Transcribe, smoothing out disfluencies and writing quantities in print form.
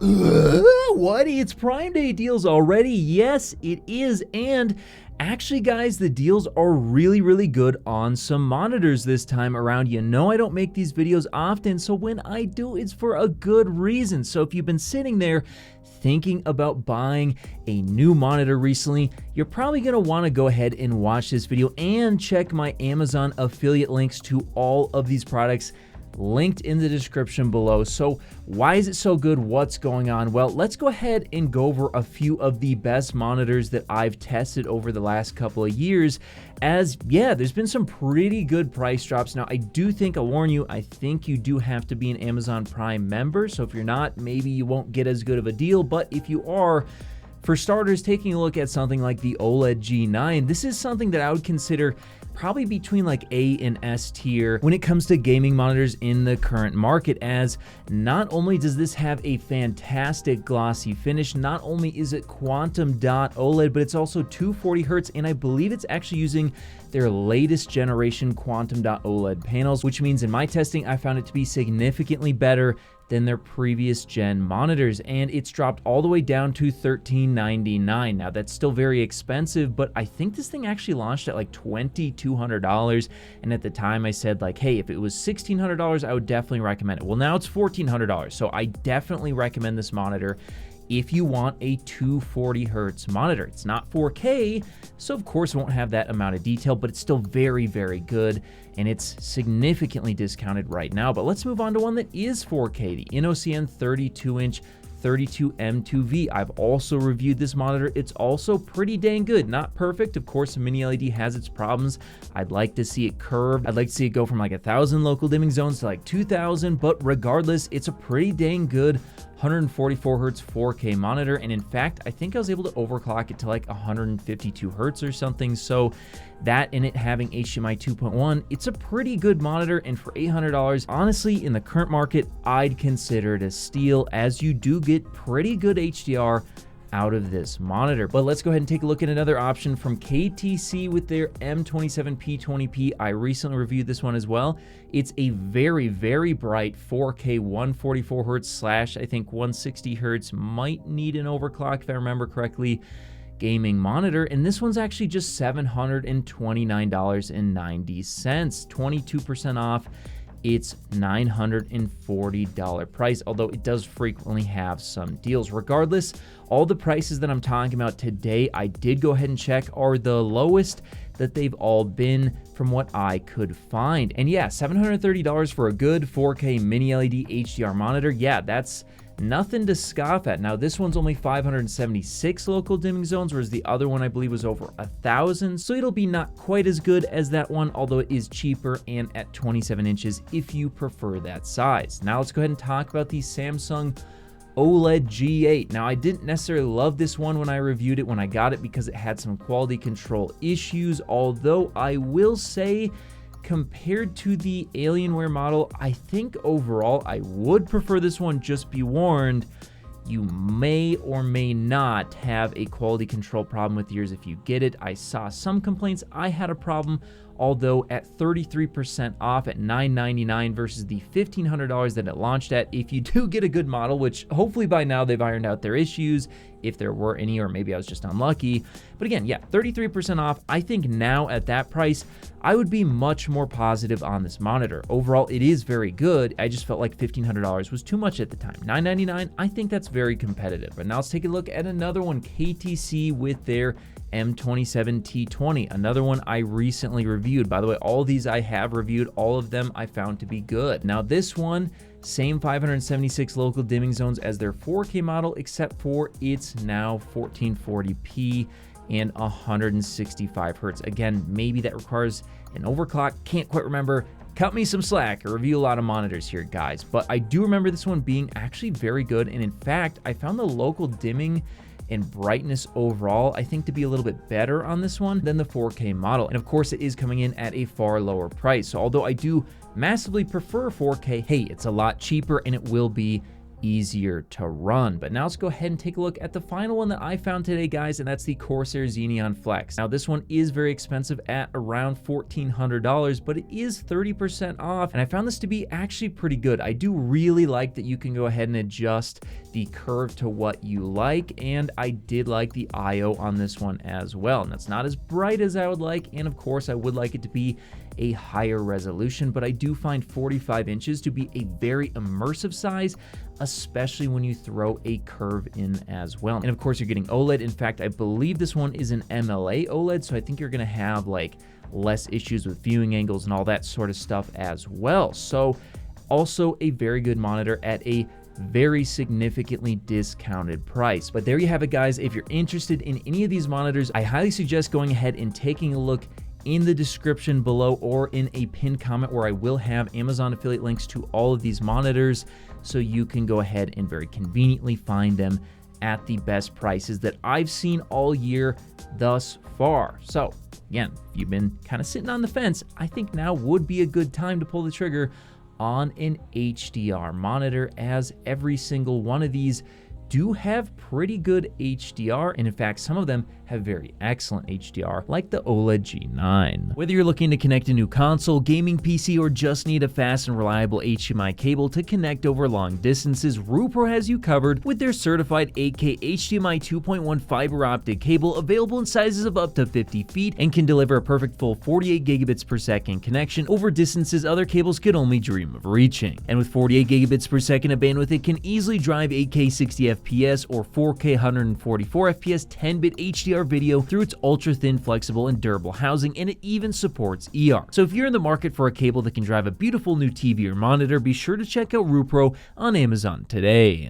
What? It's Prime Day deals already? Yes, it is. And actually, guys, the deals are really good on some monitors this time around. You know I don't make these videos often, so when I do, it's for a good reason. So if you've been sitting there thinking about buying a new monitor recently, you're probably going to want to go ahead and watch this video and check my Amazon affiliate links to all of these products linked in the description below. So why is it so good? What's going on? Well, let's go ahead and go over a few of the best monitors that I've tested over the last couple of years, as yeah, there's been some pretty good price drops. Now, I do think, I'll warn you, I think you do have to be an Amazon Prime member. So if you're not, maybe you won't get as good of a deal. But if you are, for starters, taking a look at something like the OLED G9, this is something that I would consider probably between like A and S tier when it comes to gaming monitors in the current market, as not only does this have a fantastic glossy finish, not only is it quantum dot OLED, but it's also 240 Hertz, and I believe it's actually using their latest generation quantum dot OLED panels, which means in my testing, I found it to be significantly better than their previous gen monitors, and it's dropped all the way down to $1399. Now that's still very expensive, but I think this thing actually launched at like $2,200, and at the time I said like, hey, if it was $1,600, I would definitely recommend it. Well, now it's $1,400, so I definitely recommend this monitor if you want a 240 Hertz monitor. It's not 4K, so of course it won't have that amount of detail, but it's still very good, and it's significantly discounted right now. But let's move on to one that is 4K, the InnoCN 32-inch 32M2V. I've also reviewed this monitor. It's also pretty dang good. Not perfect. Of course, the mini LED has its problems. I'd like to see it curved. I'd like to see it go from like 1,000 local dimming zones to like 2,000, but regardless, it's a pretty dang good 144 Hertz 4K monitor. And in fact, I think I was able to overclock it to like 152 Hertz or something. So that, and it having HDMI 2.1, it's a pretty good monitor. And for $800, honestly, in the current market, I'd consider it a steal, as you do get pretty good HDR out of this monitor. But let's go ahead and take a look at another option from KTC with their M27P20P. I recently reviewed this one as well. It's a very bright 4K 144 Hertz slash, I think 160 Hertz, might need an overclock if I remember correctly, gaming monitor, and this one's actually just $729.90, 22% off its $940 price, although it does frequently have some deals. Regardless, all the prices that I'm talking about today, I did go ahead and check, are the lowest that they've all been from what I could find. And yeah, $730 for a good 4K mini LED HDR monitor, yeah, that's nothing to scoff at. Now, this one's only 576 local dimming zones, whereas the other one I believe was over 1,000. So it'll be not quite as good as that one, although it is cheaper and at 27 inches if you prefer that size. Now let's go ahead and talk about the Samsung OLED G8. Now, I didn't necessarily love this one when I reviewed it when I got it because it had some quality control issues, although I will say, compared to the Alienware model, I think overall I would prefer this one. Just be warned, you may or may not have a quality control problem with yours if you get it. I saw some complaints. I had a problem, although at 33% off at $999 versus the $1,500 that it launched at. If you do get a good model, which hopefully by now they've ironed out their issues, if there were any, or maybe I was just unlucky. But again, yeah, 33% off. I think now at that price, I would be much more positive on this monitor. Overall, it is very good. I just felt like $1,500 was too much at the time. $999, I think that's very competitive. But now let's take a look at another one, KTC with their M27T20, another one I recently reviewed. By the way, all of these I have reviewed, all of them I found to be good. Now this one, same 576 local dimming zones as their 4K model, except for it's now 1440p and 165 Hertz. Again, maybe that requires an overclock, can't quite remember. Cut me some slack. I review a lot of monitors here, guys, but I do remember this one being actually very good. And in fact, I found the local dimming and brightness overall, I think, to be a little bit better on this one than the 4K model. And of course, it is coming in at a far lower price. So although I do massively prefer 4K, hey, it's a lot cheaper and it will be easier to run. But now let's go ahead and take a look at the final one that I found today, guys, and that's the Corsair Xeneon Flex. Now this one is very expensive at around $1,400, but it is 30% off, and I found this to be actually pretty good. I do really like that you can go ahead and adjust the curve to what you like, and I did like the IO on this one as well. And that's not as bright as I would like, and of course I would like it to be a higher resolution, but I do find 45 inches to be a very immersive size, especially when you throw a curve in as well. And of course you're getting OLED. In fact, I believe this one is an MLA OLED, so I think you're gonna have like less issues with viewing angles and all that sort of stuff as well. So also a very good monitor at a very significantly discounted price. But there you have it, guys. If you're interested in any of these monitors, I highly suggest going ahead and taking a look in the description below or in a pinned comment, where I will have Amazon affiliate links to all of these monitors, so you can go ahead and very conveniently find them at the best prices that I've seen all year thus far. So again, if you've been kind of sitting on the fence, I think now would be a good time to pull the trigger on an HDR monitor, as every single one of these do have pretty good HDR, and in fact some of them have very excellent HDR, like the OLED G9. Whether you're looking to connect a new console, gaming PC, or just need a fast and reliable HDMI cable to connect over long distances, Rupro has you covered with their certified 8K HDMI 2.1 fiber optic cable, available in sizes of up to 50 feet and can deliver a perfect full 48 gigabits per second connection over distances other cables could only dream of reaching. And with 48 gigabits per second of bandwidth, it can easily drive 8K 60 FPS or 4K 144 FPS 10-bit HDR video through its ultra-thin, flexible, and durable housing, and it even supports ER. So if you're in the market for a cable that can drive a beautiful new TV or monitor, be sure to check out Rupro on Amazon today.